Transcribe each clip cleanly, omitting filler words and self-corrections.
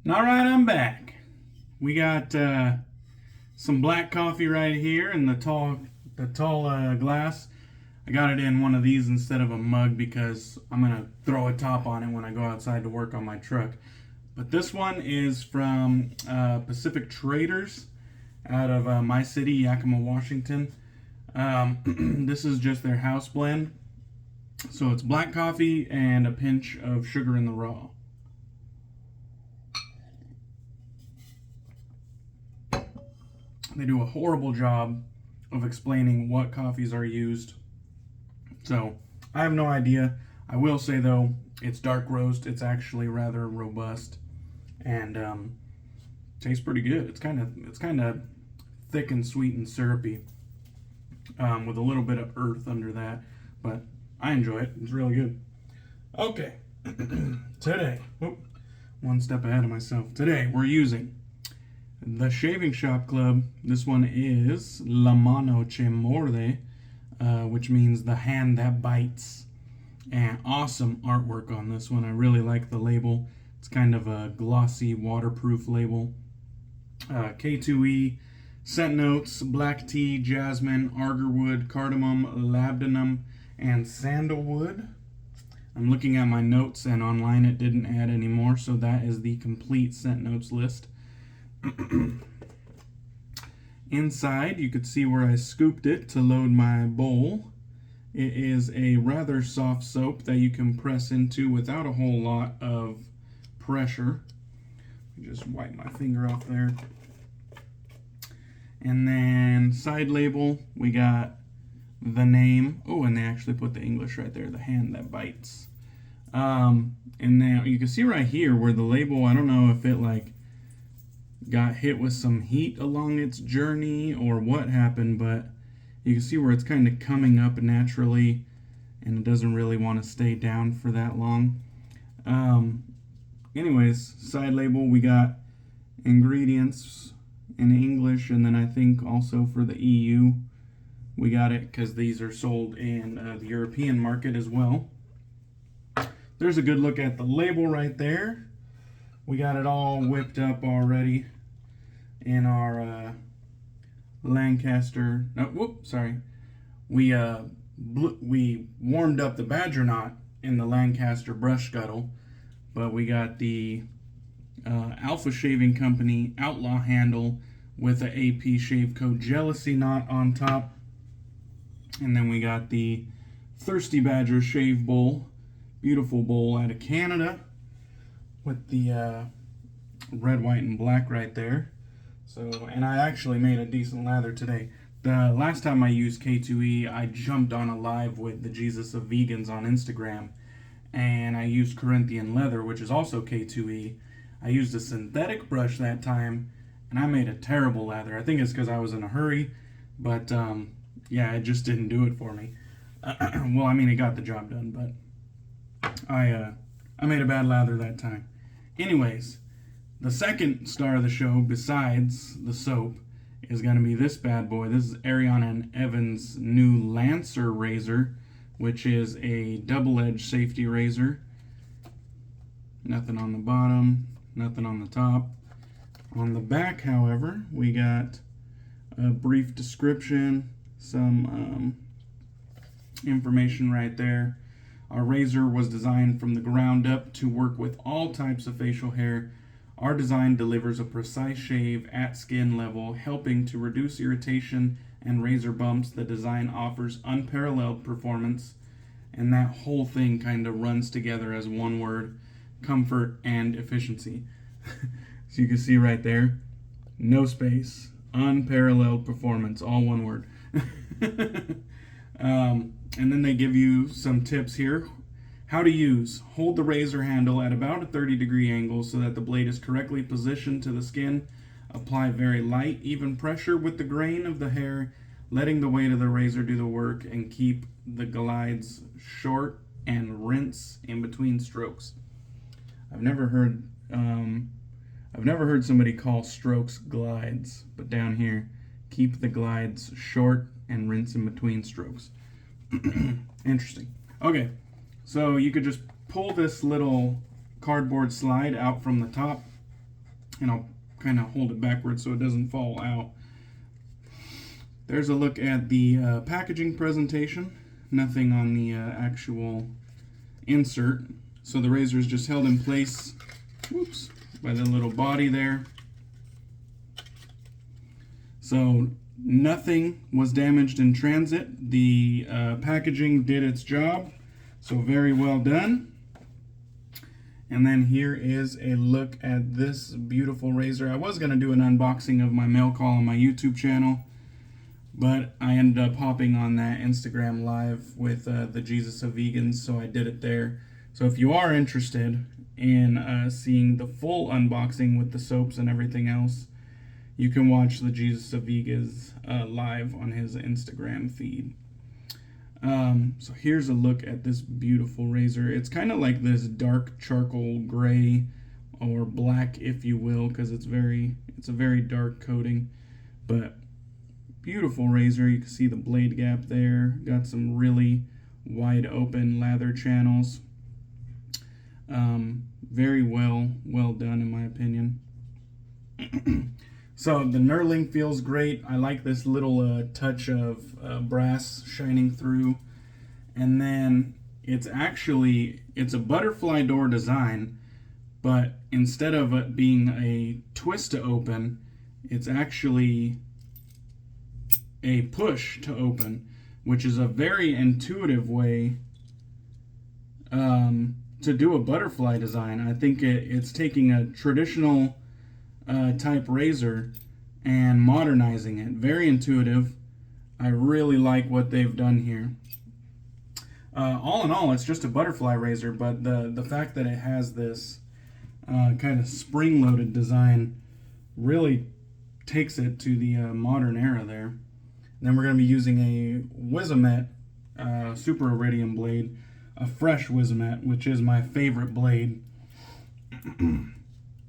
All right, I'm back. We got some black coffee right here in the tall glass. I got it in one of these instead of a mug because I'm gonna throw a top on it when I go outside to work on my truck. But this one is from Pacific Traders out of my city, Yakima, Washington. This is just their house blend. So it's black coffee and a pinch of sugar in the raw. They do a horrible job of explaining what coffees are used. So I have no idea. I will say though, it's dark roast. It's actually rather robust and tastes pretty good. It's kind of thick and sweet and syrupy with a little bit of earth under that. But I enjoy it. It's really good. Okay, today, one step ahead of myself. Today we're using the Shaving Shop Club. This one is La Mano Morde, which means the hand that bites. And awesome artwork on this one. I really like the label. It's kind of a glossy, waterproof label. K2E, scent notes, black tea, jasmine, arborwood, cardamom, labdanum, and sandalwood. I'm looking at my notes, and online it didn't add any more, so that is the complete scent notes list. Inside, you could see where I scooped it to load my bowl. It is a rather soft soap that you can press into without a whole lot of pressure. Just wipe my finger off there. And then side label, we got the name. Oh, and they actually put the English right there, the hand that bites. And then you can see right here where the label, I don't know if it like got hit with some heat along its journey or what happened, but you can see where it's kind of coming up naturally and it doesn't really want to stay down for that long. Anyways, side label, we got ingredients in English, and then I think also for the EU we got it because these are sold in the European market as well. There's a good look at the label right there. We got it all whipped up already in our Lancaster. No, whoop, sorry. We warmed up the Badger Knot in the Lancaster brush scuttle, but we got the Alpha Shaving Company Outlaw handle with the AP Shave Co. Gelousy knot on top. And then we got the Thirsty Badger Shave Bowl, beautiful bowl out of Canada with the red, white, and black right there. So, and I actually made a decent lather today. The last time I used K2E, I jumped on a live with the Jesus of Vegans on Instagram, and I used Corinthian leather, which is also K2E. I used a synthetic brush that time, and I made a terrible lather. I think it's because I was in a hurry, but yeah, it just didn't do it for me. Well, I mean, it got the job done, but I made a bad lather that time. Anyways, the second star of the show, besides the soap, is going to be this bad boy. This is Ariana Evans' new Lancer razor, which is a double-edged safety razor. Nothing on the bottom, nothing on the top. On the back, however, we got a brief description, some information right there. Our razor was designed from the ground up to work with all types of facial hair. Our design delivers a precise shave at skin level, helping to reduce irritation and razor bumps. The design offers unparalleled performance, and that whole thing kind of runs together as one word: comfort and efficiency. So you can see right there, no space, unparalleled performance, all one word. And then they give you some tips here. How to use: hold the razor handle at about a 30-degree angle so that the blade is correctly positioned to the skin. Apply very light, even pressure with the grain of the hair, letting the weight of the razor do the work, and keep the glides short and rinse in between strokes. I've never heard somebody call strokes glides, but down here, keep the glides short and rinse in between strokes. Interesting. Okay, so you could just pull this little cardboard slide out from the top, and I'll kind of hold it backwards so it doesn't fall out. There's a look at the packaging presentation. Nothing on the actual insert. So the razor is just held in place, whoops, by the little body there. So nothing was damaged in transit. The packaging did its job, so very well done. And then here is a look at this beautiful razor. I was going to do an unboxing of my mail call on my YouTube channel, but I ended up hopping on that Instagram live with the Jesus of Vegans, so I did it there. So if you are interested in seeing the full unboxing with the soaps and everything else, you can watch the Jesus of Vegans live on his Instagram feed. So here's a look at this beautiful razor. It's kind of like this dark charcoal gray or black, if you will, because it's a very dark coating, but beautiful razor. You can see the blade gap there. Got some really wide open lather channels. Very well done in my opinion. So the knurling feels great. I like this little touch of brass shining through. And then it's a butterfly door design, but instead of it being a twist to open, it's actually a push to open, which is a very intuitive way to do a butterfly design. I think it's taking a traditional type razor and modernizing it. Very intuitive. I really like what they've done here. All in all, it's just a butterfly razor, but the fact that it has this kind of spring-loaded design really takes it to the modern era there. And then we're going to be using a Wizamet Super Iridium blade, a fresh Wizamet, which is my favorite blade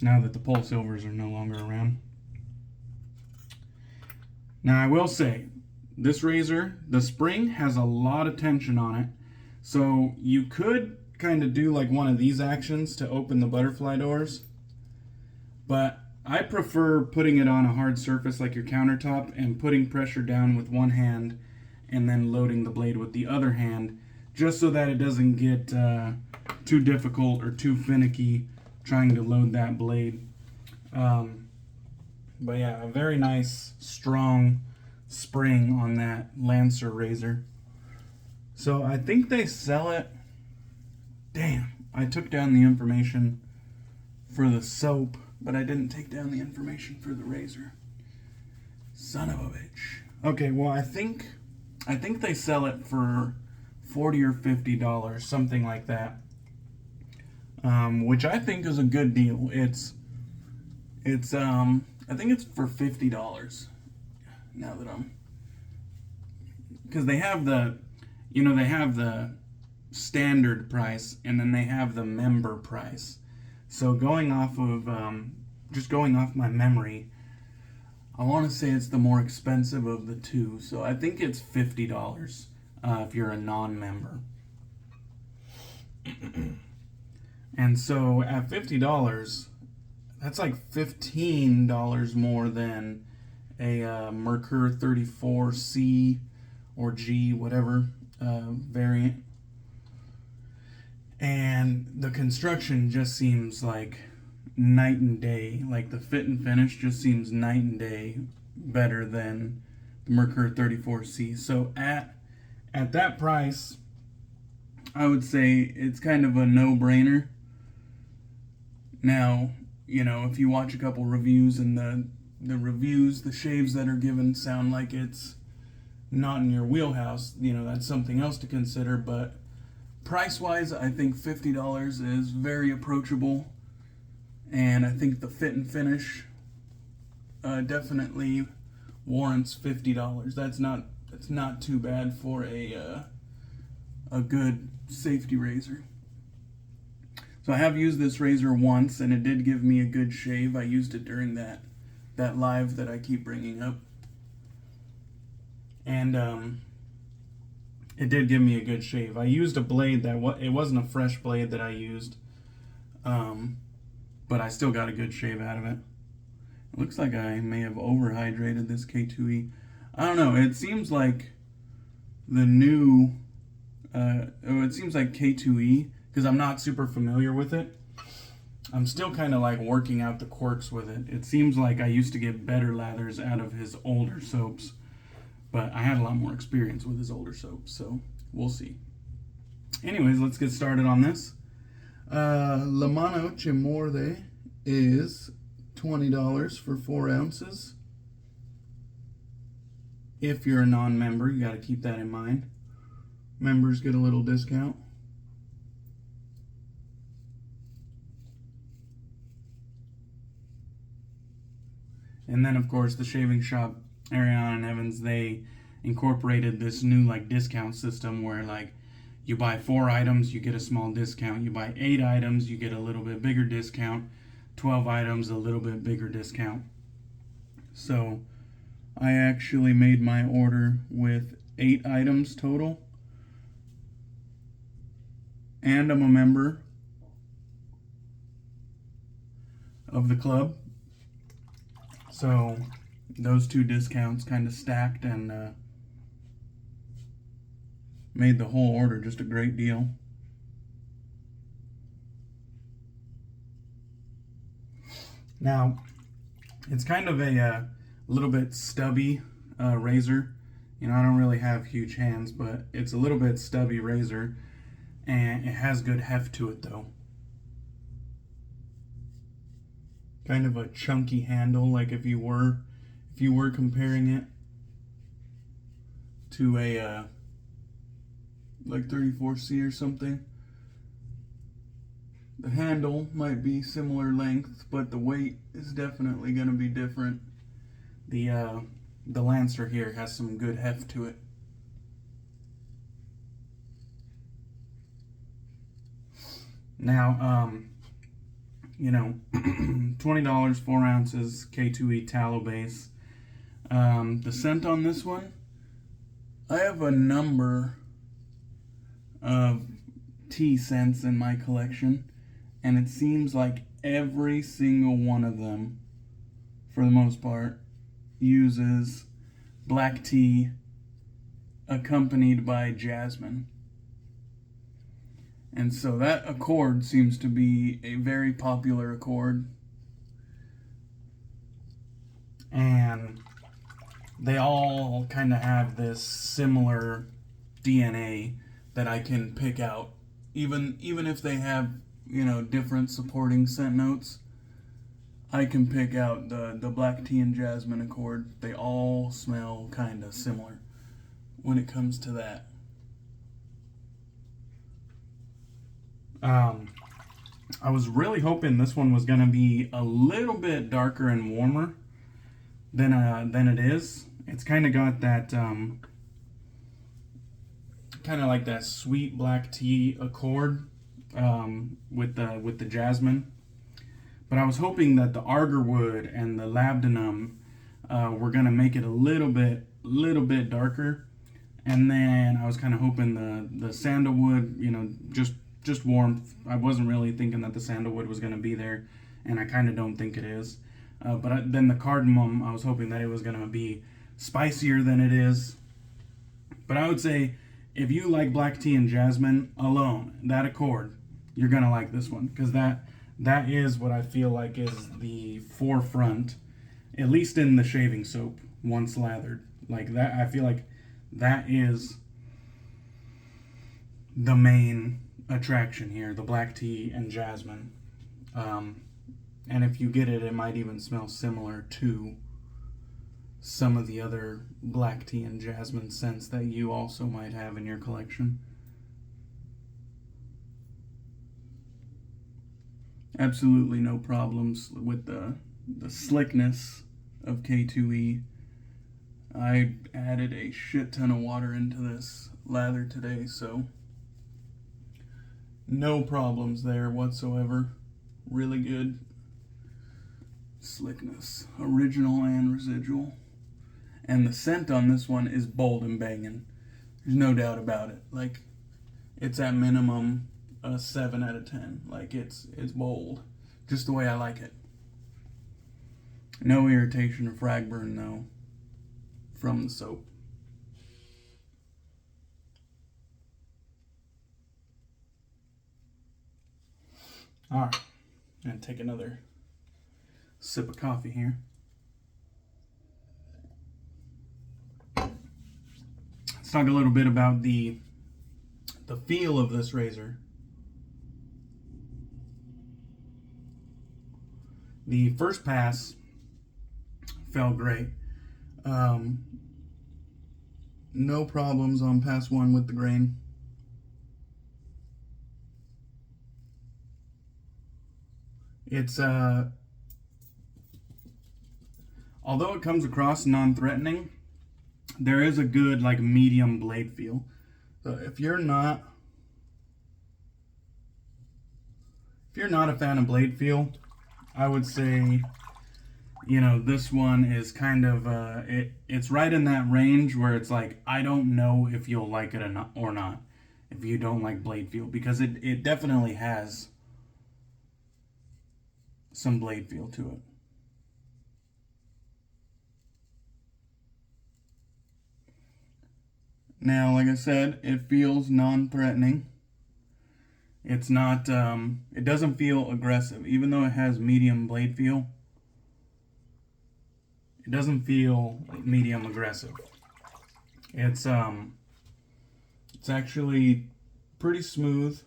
now that the Pole Silvers are no longer around. Now I will say, this razor, the spring has a lot of tension on it, so you could kind of do like one of these actions to open the butterfly doors, but I prefer putting it on a hard surface like your countertop and putting pressure down with one hand and then loading the blade with the other hand, just so that it doesn't get too difficult or too finicky trying to load that blade. But yeah, a very nice strong spring on that Lancer razor. So I think they sell it. Damn, I took down the information for the soap, but I didn't take down the information for the razor. Son of a bitch. Okay, well I think they sell it for $40 or $50, something like that. Which I think is a good deal. I think it's for $50. Now that because they have the standard price and then they have the member price. So going off of just going off my memory, I want to say it's the more expensive of the two. So I think it's $50 if you're a non-member. And so at $50, that's like $15 more than a Mercur 34C or G, whatever variant. And the construction just seems like night and day. Like the fit and finish just seems night and day better than the Mercur 34C. So at that price, I would say it's kind of a no-brainer. Now, if you watch a couple reviews and the reviews, the shaves that are given sound like it's not in your wheelhouse, that's something else to consider. But price-wise, I think $50 is very approachable. And I think the fit and finish definitely warrants $50. That's not too bad for a good safety razor. So I have used this razor once, and it did give me a good shave. I used it during that live that I keep bringing up. And it did give me a good shave. I used a blade it wasn't a fresh blade that I used, but I still got a good shave out of it. Looks like I may have overhydrated this K2E. I don't know. It seems like the new, it seems like K2E, because I'm not super familiar with it. I'm still kind of like working out the quirks with it. It seems like I used to get better lathers out of his older soaps, but I had a lot more experience with his older soaps, so we'll see. Anyways, let's get started on this. Mano Morde is $20 for 4 ounces. If you're a non-member, you got to keep that in mind. Members get a little discount. And then, of course, the shaving shop, Ariana Evans, they incorporated this new like discount system where like you buy 4 items, you get a small discount. You buy 8 items, you get a little bit bigger discount. 12 items, a little bit bigger discount. So I actually made my order with 8 items total. And I'm a member of the club. So those 2 discounts kind of stacked and made the whole order just a great deal. Now, it's kind of a little bit stubby razor. You know, I don't really have huge hands, but it's a little bit stubby razor, and it has good heft to it though. Kind of a chunky handle, like if you were comparing it to a like 34C or something. The handle might be similar length, but the weight is definitely going to be different. The Lancaster here has some good heft to it. Now, you know, $20, 4 ounces, K2E tallow base. The scent on this one, I have a number of tea scents in my collection, and it seems like every single one of them, for the most part, uses black tea accompanied by jasmine. And so that accord seems to be a very popular accord. And they all kind of have this similar DNA that I can pick out. Even if they have, you know, different supporting scent notes, I can pick out the black tea and jasmine accord. They all smell kind of similar when it comes to that. I was really hoping this one was going to be a little bit darker and warmer than it is. It's kind of got that kind of like that sweet black tea accord with the jasmine. But I was hoping that the arborwood and the labdanum were going to make it a little bit darker. And then I was kind of hoping the sandalwood, you know, just warmth. I wasn't really thinking that the sandalwood was going to be there, and I kind of don't think it is. But then the cardamom, I was hoping that it was going to be spicier than it is. But I would say if you like black tea and jasmine alone, that accord, you're going to like this one, because that is what I feel like is the forefront, at least in the shaving soap, once lathered. Like that, I feel like that is the main attraction here, the black tea and jasmine. And if you get it, it might even smell similar to some of the other black tea and jasmine scents that you also might have in your collection. Absolutely no problems with the slickness of K2E. I added a shit ton of water into this lather today, so no problems there whatsoever. Really good slickness, original and residual. And the scent on this one is bold and banging. There's no doubt about it. Like, it's at minimum a 7 out of 10. Like, it's bold, just the way I like it. No irritation or frag burn though from the soap. Alright, and take another sip of coffee here. Let's talk a little bit about the feel of this razor. The first pass felt great. No problems on pass one with the grain. It's although it comes across non-threatening, there is a good like medium blade feel. So if you're not a fan of blade feel, I would say, you know, this one is kind of it's right in that range where it's like, I don't know if you'll like it or not if you don't like blade feel, because it definitely has some blade feel to it. Now, like I said, it feels non-threatening. It's not, it doesn't feel aggressive, even though it has medium blade feel. It doesn't feel medium aggressive. It's actually pretty smooth.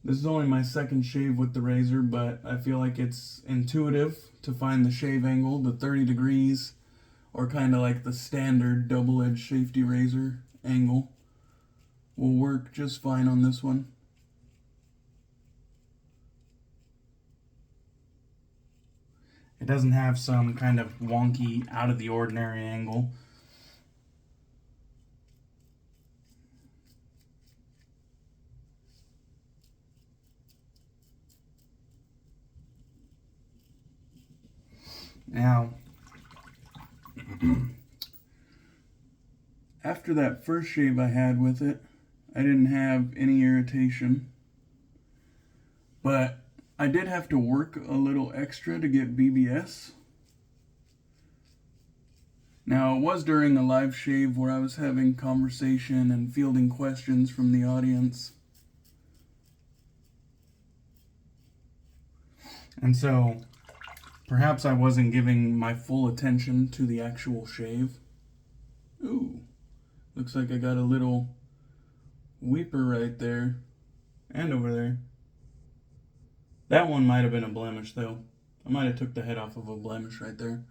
This is only my second shave with the razor, but I feel like it's intuitive to find the shave angle, the 30 degrees, or kind of like the standard double-edged safety razor angle will work just fine on this one. It doesn't have some kind of wonky, out of the ordinary angle. Now, after that first shave I had with it, I didn't have any irritation, but I did have to work a little extra to get BBS. Now, it was during a live shave where I was having conversation and fielding questions from the audience. And so, perhaps I wasn't giving my full attention to the actual shave. Ooh, looks like I got a little weeper right there and over there. That one might have been a blemish though. I might have took the head off of a blemish right there.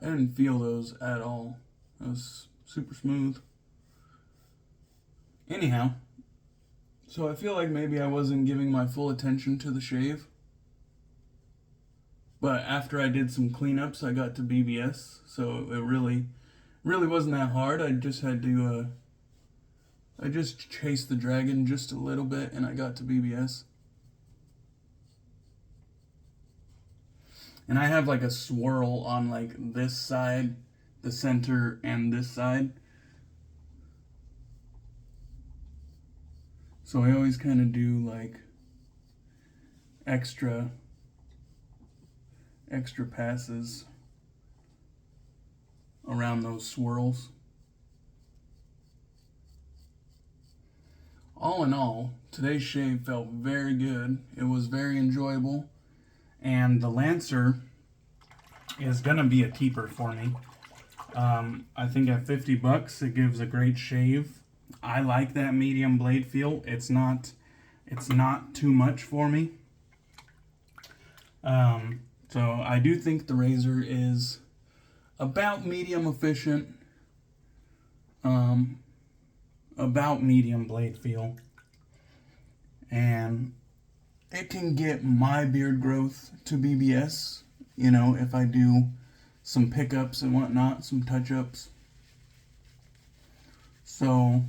I didn't feel those at all. That was super smooth. Anyhow, so I feel like maybe I wasn't giving my full attention to the shave. But after I did some cleanups, I got to BBS, so it really wasn't that hard. I just had to, I just chased the dragon just a little bit, and I got to BBS. And I have like a swirl on like this side, the center, and this side. So I always kind of do like extra passes around those swirls. All in all, today's shave felt very good. It was very enjoyable. And the Lancer is gonna be a keeper for me. I think at $50 it gives a great shave. I like that medium blade feel. It's not too much for me. So I do think the razor is about medium efficient, about medium blade feel, and it can get my beard growth to BBS, you know, if I do some pickups and whatnot, some touch-ups. So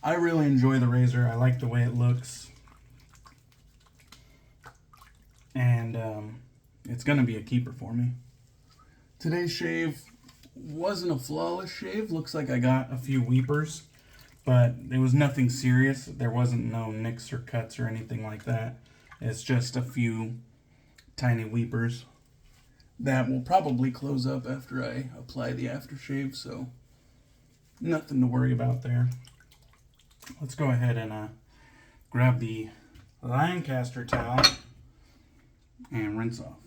I really enjoy the razor. I like the way it looks. And it's going to be a keeper for me. Today's shave wasn't a flawless shave. Looks like I got a few weepers, but it was nothing serious. There wasn't no nicks or cuts or anything like that. It's just a few tiny weepers that will probably close up after I apply the aftershave, so nothing to worry about there. Let's go ahead and grab the Lancaster towel and rinse off.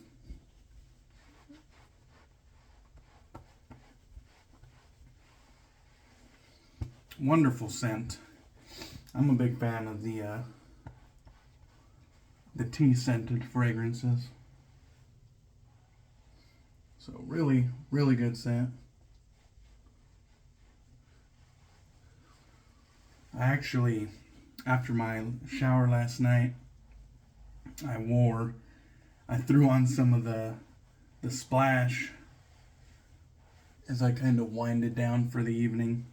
Wonderful scent. I'm a big fan of the tea scented fragrances. So really, really good scent. I actually, after my shower last night, I threw on some of the splash as I kind of winded down for the evening,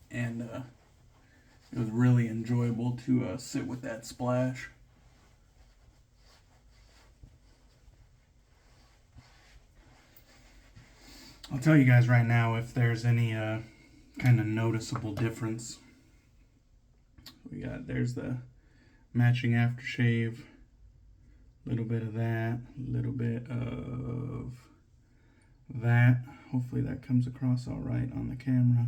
and it was really enjoyable to sit with that splash. I'll tell you guys right now if there's any kind of noticeable difference. There's the matching aftershave, a little bit of that, a little bit of that. Hopefully that comes across all right on the camera.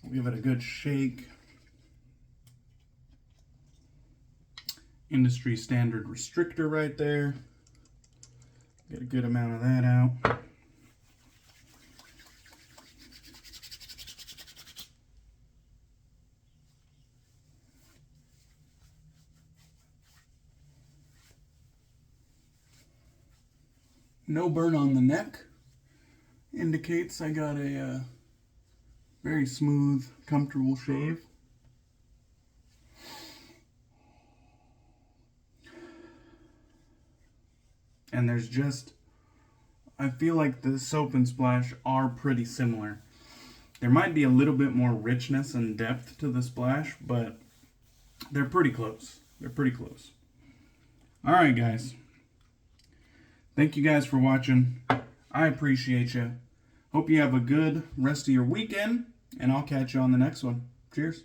We'll give it a good shake. Industry standard restrictor right there. Get a good amount of that out. No burn on the neck. Indicates I got a very smooth, comfortable shave. And there's just, I feel like the soap and splash are pretty similar. There might be a little bit more richness and depth to the splash, but they're pretty close. They're pretty close. Alright guys. Thank you guys for watching. I appreciate you. Hope you have a good rest of your weekend, and I'll catch you on the next one. Cheers.